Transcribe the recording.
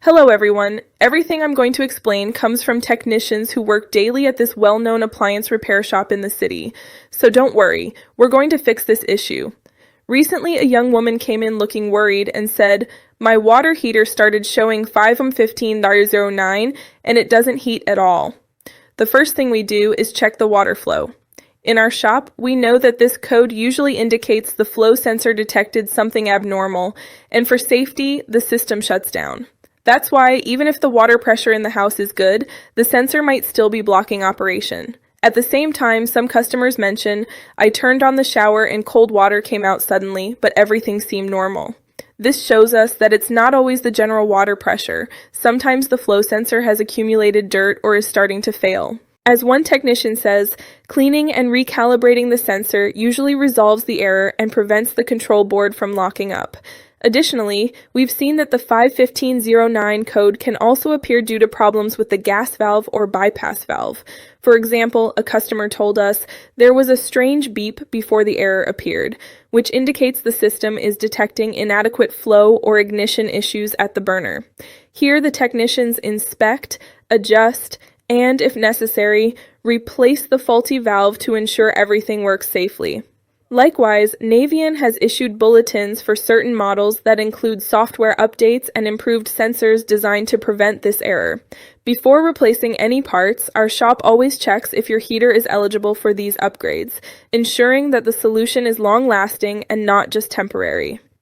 Hello everyone. Everything I'm going to explain comes from technicians who work daily at this well-known appliance repair shop in the city. So don't worry, we're going to fix this issue. Recently, a young woman came in looking worried and said, "My water heater started showing 5M15.09 and it doesn't heat at all." The first thing we do is check the water flow. In our shop, we know that this code usually indicates the flow sensor detected something abnormal, and for safety, the system shuts down. That's why, even if the water pressure in the house is good, the sensor might still be blocking operation. At the same time, some customers mention, "I turned on the shower and cold water came out suddenly, but everything seemed normal." This shows us that it's not always the general water pressure. Sometimes the flow sensor has accumulated dirt or is starting to fail. As one technician says, cleaning and recalibrating the sensor usually resolves the error and prevents the control board from locking up. Additionally, we've seen that the 51509 code can also appear due to problems with the gas valve or bypass valve. For example, a customer told us there was a strange beep before the error appeared, which indicates the system is detecting inadequate flow or ignition issues at the burner. Here, the technicians inspect, adjust, and, if necessary, replace the faulty valve to ensure everything works safely. Likewise, Navien has issued bulletins for certain models that include software updates and improved sensors designed to prevent this error. Before replacing any parts, our shop always checks if your heater is eligible for these upgrades, ensuring that the solution is long-lasting and not just temporary.